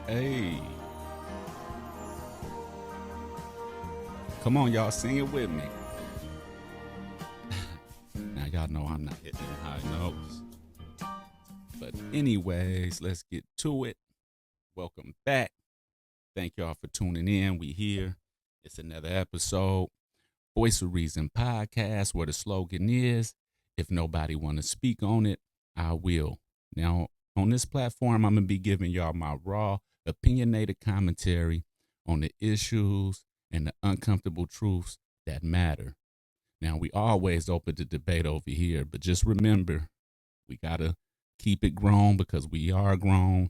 Hey, come on, y'all, sing it with me. Now, y'all know I'm not hitting them high notes. But, anyways, let's get to it. Welcome back. Thank y'all for tuning in. We here. It's another episode. Voice of Reason podcast, where the slogan is, if nobody want to speak on it, I will. Now, on this platform, I'm going to be giving y'all my raw, opinionated commentary on the issues and the uncomfortable truths that matter. Now, we always open to debate over here, but just remember, we got to keep it grown because we are grown.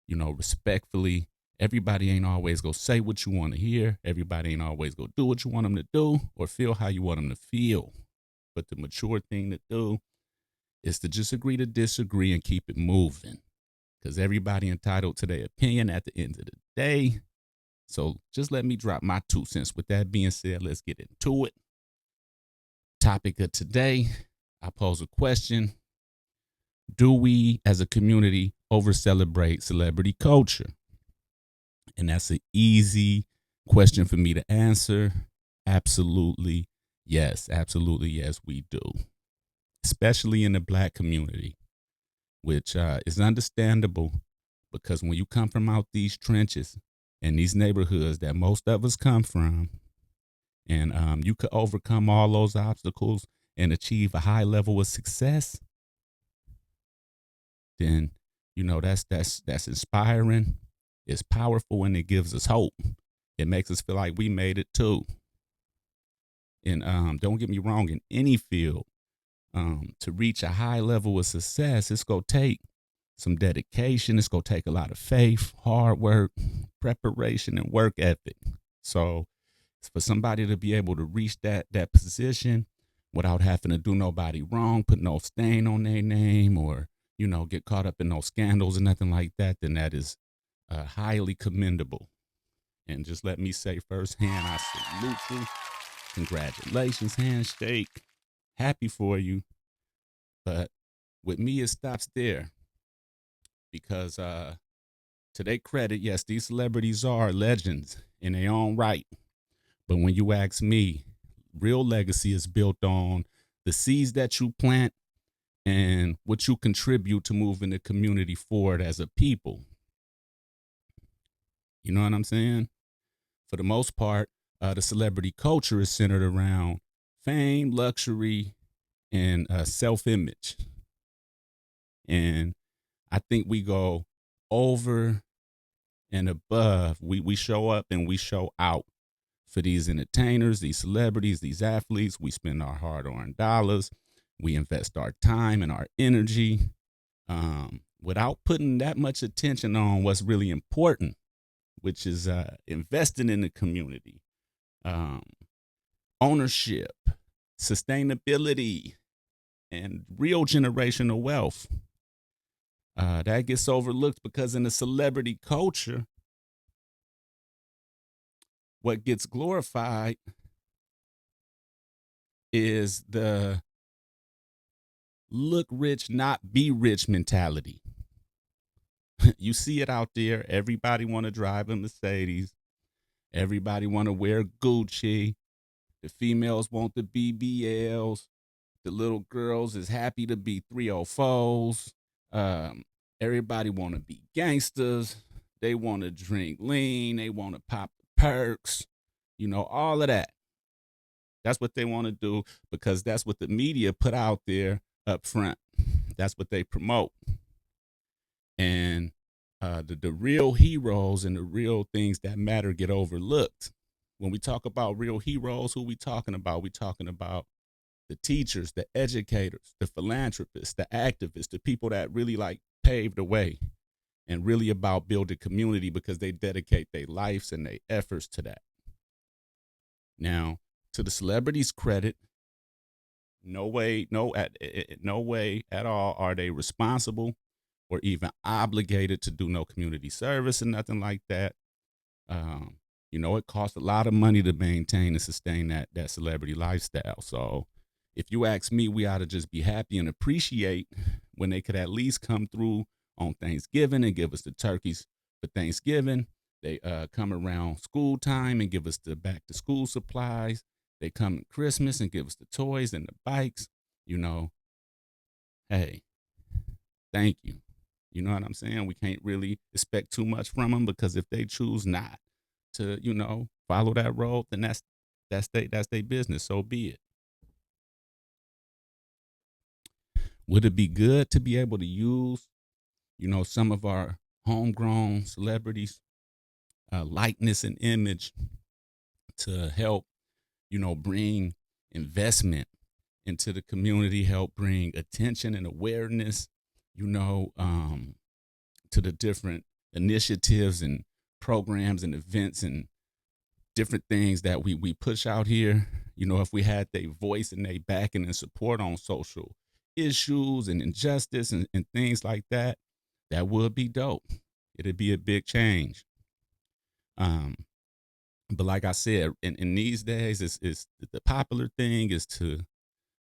Respectfully, everybody ain't always going to say what you want to hear. Everybody ain't always going to do what you want them to do or feel how you want them to feel. But the mature thing to do is to just agree to disagree and keep it moving because everybody entitled to their opinion at the end of the day. So just let me drop my 2 cents. With that being said, let's get into it. Topic of today, I pose a question. Do we as a community over celebrate celebrity culture? And that's an easy question for me to answer. Absolutely yes. Absolutely yes, we do. Especially in the Black community, which is understandable because when you come from out these trenches and these neighborhoods that most of us come from, and you could overcome all those obstacles and achieve a high level of success, then that's inspiring. It's powerful and it gives us hope. It makes us feel like we made it too. And don't get me wrong, in any field, to reach a high level of success, it's gonna take some dedication. It's gonna take a lot of faith, hard work, preparation, and work ethic. So for somebody to be able to reach that position without having to do nobody wrong, put no stain on their name, or get caught up in no scandals or nothing like that, then that is highly commendable. And just let me say firsthand, I salute you. Congratulations, handshake. Happy for you. But with me, it stops there because to their credit, yes, these celebrities are legends in their own right. But when you ask me, real legacy is built on the seeds that you plant and what you contribute to moving the community forward as a people. You know what I'm saying? For the most part, the celebrity culture is centered around fame, luxury, and self-image. And I think we go over and above. We show up and we show out for these entertainers, these celebrities, these athletes. We spend our hard-earned dollars. We invest our time and our energy without putting that much attention on what's really important, which is investing in the community, ownership, sustainability, and real generational wealth. That gets overlooked because in the celebrity culture, what gets glorified is the look rich, not be rich mentality. You see it out there. Everybody want to drive a Mercedes. Everybody want to wear Gucci. The females want the BBLs. The little girls is happy to be 304s. Everybody want to be gangsters. They want to drink lean. They want to pop the perks. All of that. That's what they want to do because that's what the media put out there up front. That's what they promote. And the real heroes and the real things that matter get overlooked. When we talk about real heroes, who we talking about? We talking about the teachers, the educators, the philanthropists, the activists, the people that really paved the way and really about building community because they dedicate their lives and their efforts to that. Now, to the celebrities' credit, no way at all are they responsible or even obligated to do no community service and nothing like that. It costs a lot of money to maintain and sustain that celebrity lifestyle. So if you ask me, we ought to just be happy and appreciate when they could at least come through on Thanksgiving and give us the turkeys For Thanksgiving, they come around school time and give us the back to school supplies. They come at Christmas and give us the toys and the bikes. You know, hey, thank you. You know what I'm saying? We can't really expect too much from them, because if they choose not to, follow that road, then that's their business. So be it. Would it be good to be able to use, some of our homegrown celebrities' likeness and image to help, bring investment into the community, help bring attention and awareness, to the different initiatives and programs and events and different things that we push out here. If we had their voice and their backing and support on social issues and injustice and things like that, that would be dope. It'd be a big change. Um, but like I said, in these days, it's the popular thing is to,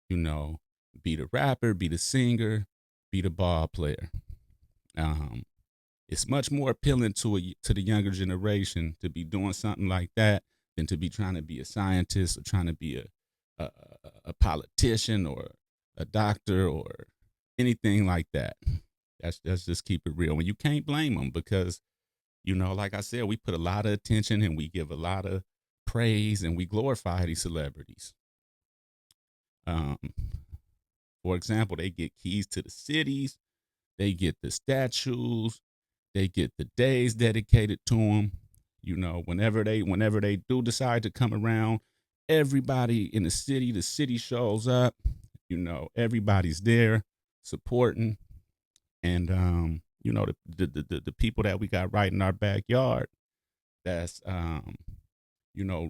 you know, be the rapper, be the singer, be the ball player. Um, it's much more appealing to the younger generation to be doing something like that than to be trying to be a scientist or trying to be a, a politician or a doctor or anything like that. That's just keep it real. And you can't blame them, because like I said, we put a lot of attention and we give a lot of praise and we glorify these celebrities. Um, for example, they get keys to the cities, they get the statues, they get the days dedicated to them. Whenever they do decide to come around, everybody in the city shows up. Everybody's there supporting, and the people that we got right in our backyard, that's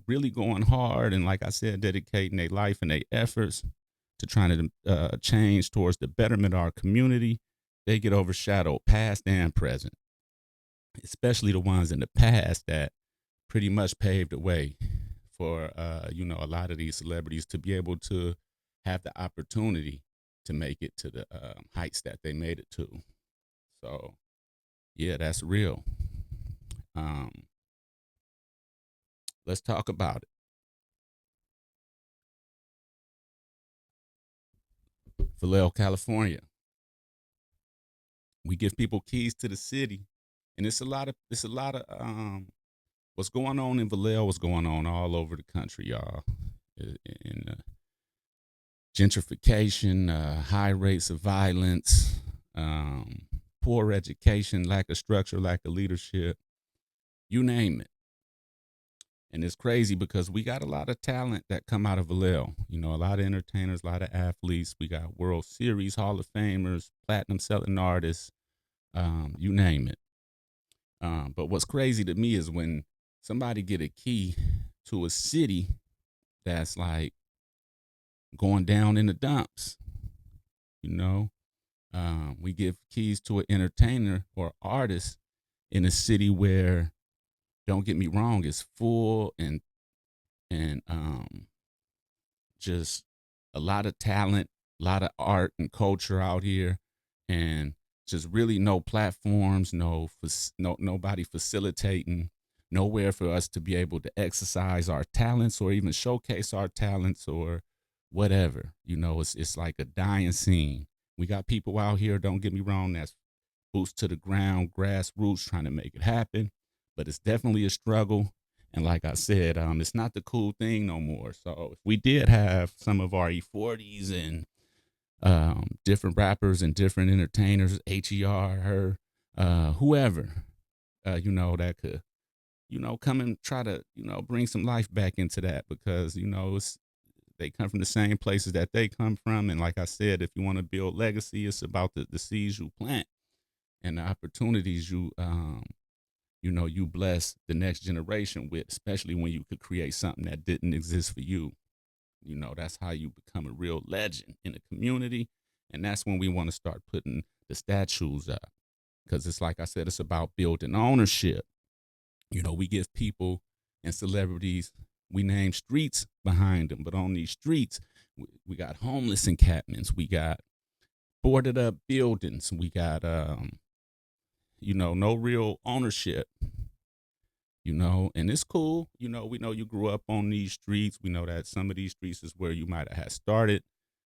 really going hard, and like I said, dedicating their life and their efforts to trying to change towards the betterment of our community. They get overshadowed, past and present, especially the ones in the past that pretty much paved the way for a lot of these celebrities to be able to have the opportunity to make it to the heights that they made it to. So yeah, that's real. um let's talk about it. Vallejo, California, we give people keys to the city, and it's a lot of what's going on in Vallejo, what's going on all over the country, y'all. In gentrification, high rates of violence, poor education, lack of structure, lack of leadership, you name it. And it's crazy because we got a lot of talent that come out of Vallejo. A lot of entertainers, a lot of athletes. We got World Series Hall of Famers, platinum selling artists, you name it. But what's crazy to me is when somebody get a key to a city that's like going down in the dumps. We give keys to an entertainer or artist in a city where, don't get me wrong, it's full and just a lot of talent, a lot of art and culture out here, and just really no platforms, nobody facilitating, nowhere for us to be able to exercise our talents or even showcase our talents or whatever. It's like a dying scene. We got people out here, don't get me wrong, that's boots to the ground, grassroots, trying to make it happen, but it's definitely a struggle. And like I said, it's not the cool thing no more. So if we did have some of our E40s and different rappers and different entertainers, HER, her, whoever, that could, come and try to, bring some life back into that, because, they come from the same places that they come from. And like I said, if you want to build legacy, it's about the seeds you plant and the opportunities you bless the next generation with, especially when you could create something that didn't exist for you. That's how you become a real legend in the community. And that's when we want to start putting the statues up, because it's like I said, it's about building ownership. We give people and celebrities, we name streets behind them, but on these streets, we got homeless encampments, we got boarded up buildings, we got no real ownership, and it's cool. We know you grew up on these streets. We know that some of these streets is where you might have had started,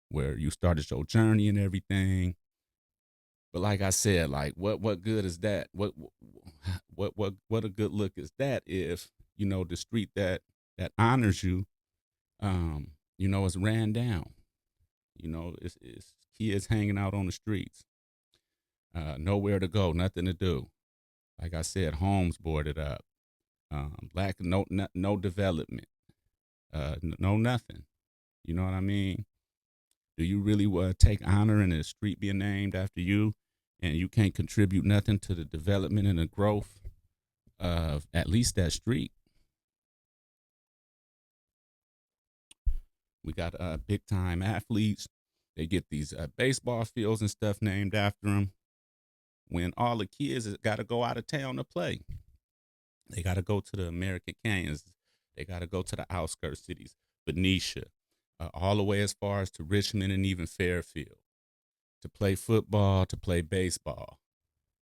where you started your journey and everything. But like I said, like what good is that? What a good look is that if, the street that honors you, is ran down. It's kids hanging out on the streets, nowhere to go, nothing to do. Like I said, homes boarded up, lack of no development, no nothing. You know what I mean? Do you really take honor in a street being named after you, and you can't contribute nothing to the development and the growth of at least that street? We got big time athletes. They get these baseball fields and stuff named after them. When all the kids got to go out of town to play, they got to go to the American Canyons. They got to go to the outskirts cities, Benicia, all the way as far as to Richmond and even Fairfield, to play football, to play baseball,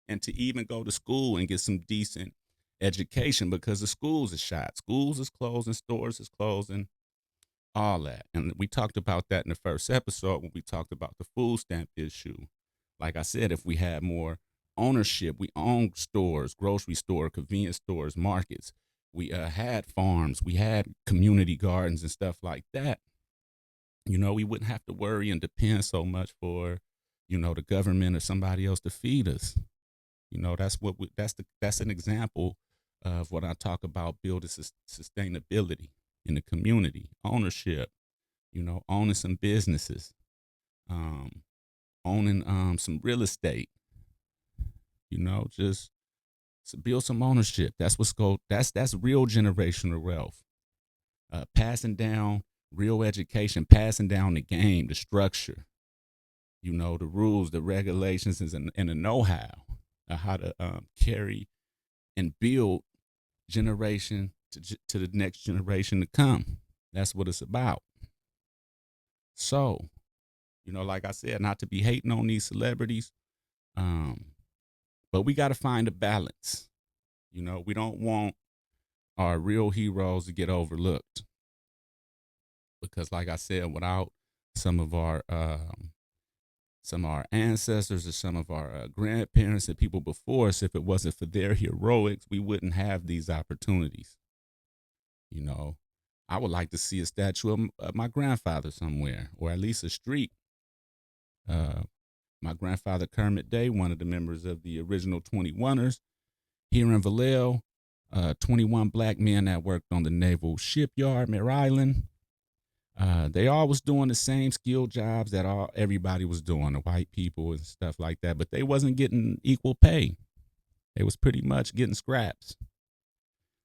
and to even go to school and get some decent education, because the schools are shot. Schools is closing, stores is closing, all that. And we talked about that in the first episode when we talked about the food stamp issue. Like I said, if we had more ownership, we owned stores, grocery store, convenience stores, markets. We had farms, we had community gardens and stuff like that. We wouldn't have to worry and depend so much for, the government or somebody else to feed us. That's an example of what I talk about, building sustainability in the community, ownership, owning some businesses, owning some real estate, just to build some ownership. That's that's real generational wealth. Passing down real education, passing down the game, the structure, the rules, the regulations, and the know-how of how to carry and build generation to the next generation to come. That's what it's about. So, like I said, not to be hating on these celebrities, but we got to find a balance. We don't want our real heroes to get overlooked, because, like I said, without some of our ancestors or some of our grandparents and people before us, if it wasn't for their heroics, we wouldn't have these opportunities. I would like to see a statue of my grandfather somewhere, or at least a street. My grandfather, Kermit Day, one of the members of the original 21ers here in Vallejo, 21 black men that worked on the naval shipyard, Mare Island. They all was doing the same skill jobs that everybody was doing, the white people and stuff like that, but they wasn't getting equal pay. They was pretty much getting scraps.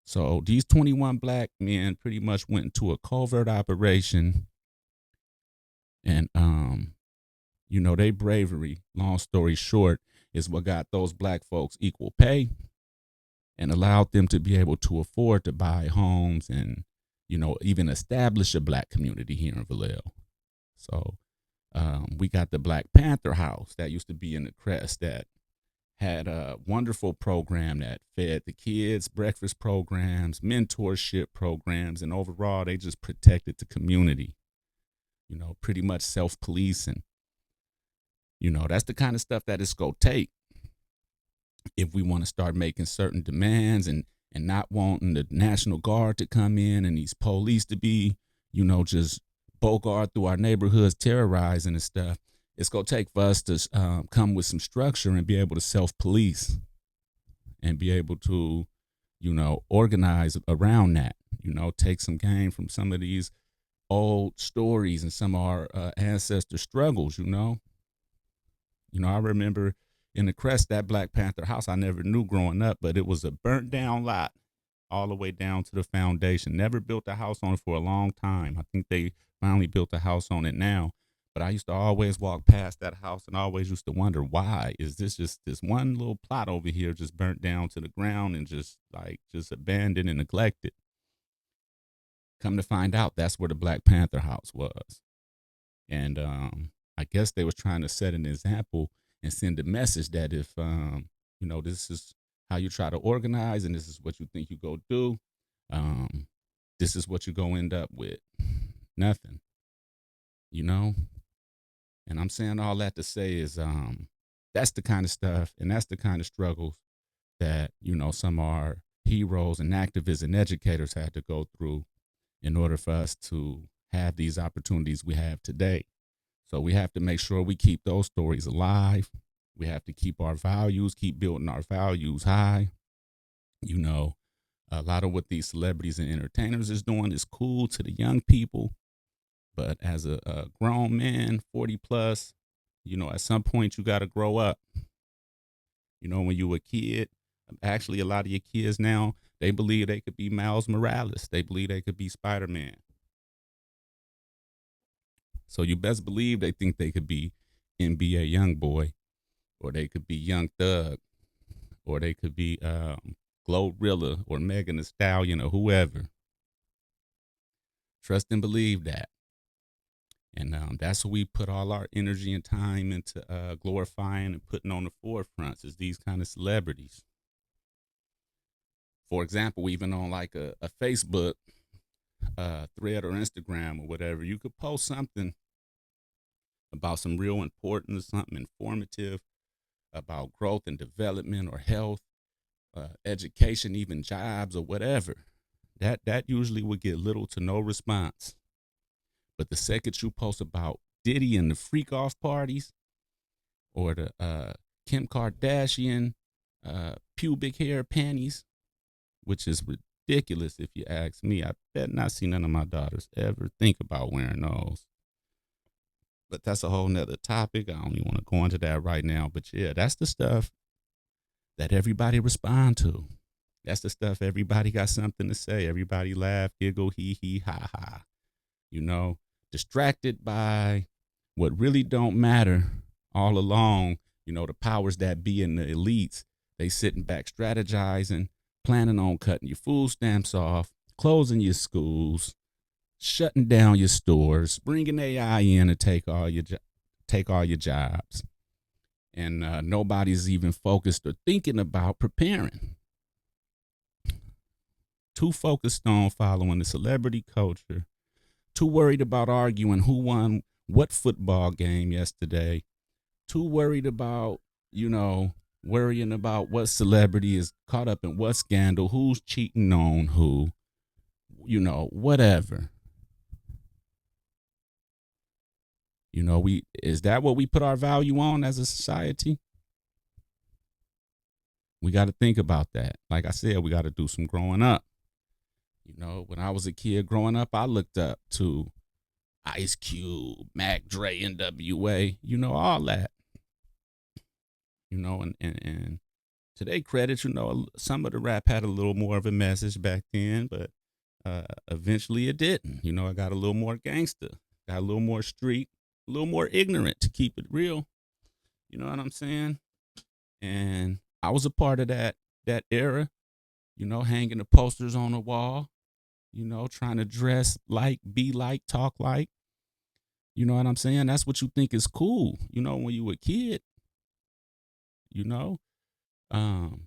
So these 21 black men pretty much went into a covert operation, and their bravery, long story short, is what got those black folks equal pay and allowed them to be able to afford to buy homes and, even establish a black community here in Vallejo. So we got the Black Panther House that used to be in the Crest, that had a wonderful program that fed the kids, breakfast programs, mentorship programs, and overall they just protected the community, pretty much self-policing. That's the kind of stuff that it's going to take if we want to start making certain demands and not wanting the National Guard to come in and these police to be, just bogart through our neighborhoods, terrorizing and stuff. It's going to take for us to come with some structure and be able to self-police and be able to, organize around that, take some gain from some of these old stories and some of our ancestor struggles, I remember in the Crest, that Black Panther House, I never knew growing up, but it was a burnt down lot all the way down to the foundation. Never built a house on it for a long time. I think they finally built a house on it now. But I used to always walk past that house and always used to wonder, why is this just this one little plot over here just burnt down to the ground and just abandoned and neglected? Come to find out, that's where the Black Panther House was. And I guess they was trying to set an example and send a message that if This is how you try to organize, and this is what you think you go do. Um, this is what you go end up with. Nothing, you know? And I'm saying all that to say is that's the kind of stuff and that's the kind of struggles that, some of our heroes and activists and educators had to go through in order for us to have these opportunities we have today. So we have to make sure we keep those stories alive. We have to keep our values, keep building our values high. A lot of what these celebrities and entertainers is doing is cool to the young people. But as a grown man, 40 plus, at some point you got to grow up. When you were a kid, actually, a lot of your kids now, they believe they could be Miles Morales. They believe they could be Spider-Man. So you best believe they think they could be NBA Youngboy, or they could be Young Thug, or they could be Glorilla or Megan Thee Stallion or whoever. Trust and believe that. And that's what we put all our energy and time into glorifying and putting on the forefronts is these kind of celebrities. For example, even on like a Facebook thread or Instagram or whatever, you could post something about some real important, something informative about growth and development or health, education, even jobs or whatever. That usually would get little to no response. But the second you post about Diddy and the freak off parties, or the Kim Kardashian pubic hair panties, which is ridiculous if you ask me. I bet not see none of my daughters ever think about wearing those. But that's a whole nother topic. I don't even want to go into that right now. But yeah, that's the stuff that everybody respond to. That's the stuff everybody got something to say. Everybody laugh, giggle, hee, ha, ha. Distracted by what really don't matter all along. The powers that be and the elites, they sitting back strategizing, planning on cutting your food stamps off, closing your schools, shutting down your stores, bringing AI in to take all your jobs. And nobody's even focused or thinking about preparing. Too focused on following the celebrity culture, too worried about arguing who won what football game yesterday, too worried about, worrying about what celebrity is caught up in what scandal, who's cheating on who, whatever. Is that what we put our value on as a society? We got to think about that. Like I said, we got to do some growing up. When I was a kid growing up, I looked up to Ice Cube, Mac Dre, NWA, all that. And to their credit, some of the rap had a little more of a message back then, but eventually it didn't. I got a little more gangster, got a little more street, a little more ignorant, to keep it real. You know what I'm saying? And I was a part of that era, hanging the posters on the wall, trying to dress like, be like, talk like. You know what I'm saying? That's what you think is cool, when you were a kid. And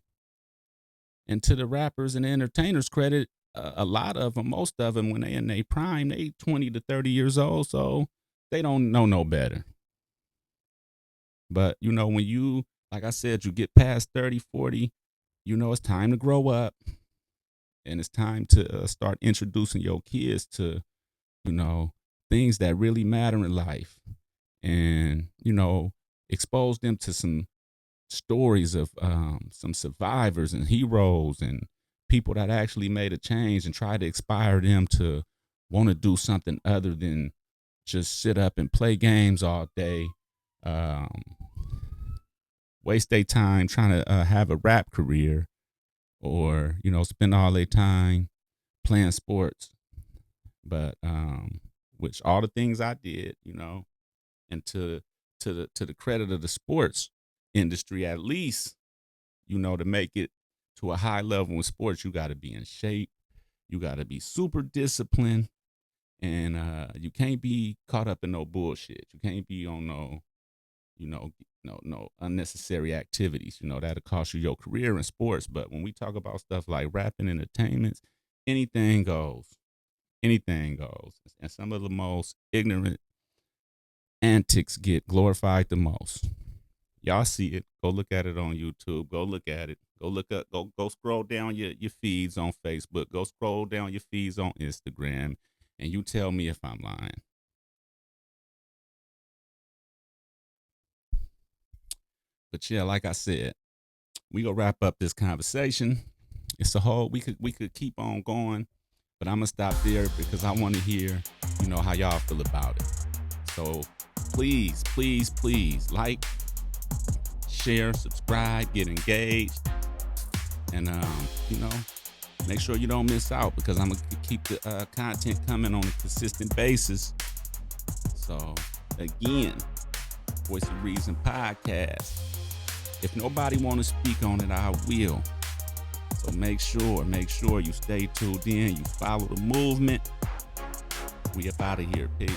to the rappers and the entertainers' credit, a lot of them, most of them, when they in their prime, they 20 to 30 years old, so they don't know no better. But, when you, like I said, you get past 30, 40, it's time to grow up. And it's time to start introducing your kids to, things that really matter in life. And, expose them to some stories of some survivors and heroes and people that actually made a change, and try to inspire them to want to do something other than just sit up and play games all day, waste their time trying to have a rap career, or spend all their time playing sports. But which all the things I did, and to the credit of the sports industry, at least, to make it to a high level in sports, you got to be in shape, you got to be super disciplined, and you can't be caught up in no bullshit. You can't be on no no unnecessary activities. That'll cost you your career in sports. But when we talk about stuff like rapping, entertainments, anything goes. Anything goes. And some of the most ignorant antics get glorified the most. Y'all see it. Go look at it on YouTube. Go look at it. Go look up. Go scroll down your feeds on Facebook. Go scroll down your feeds on Instagram, and you tell me if I'm lying. But yeah, like I said, we gonna wrap up this conversation. It's a whole. We could keep on going, but I'm gonna stop there because I want to hear, how y'all feel about it. So please, please, please like, share, subscribe, get engaged, and make sure you don't miss out because I'm gonna keep the content coming on a consistent basis. So again, Voice of Reason podcast. If nobody want to speak on it, I will. So make sure you stay tuned in. You follow the movement. We up out of here. Peace.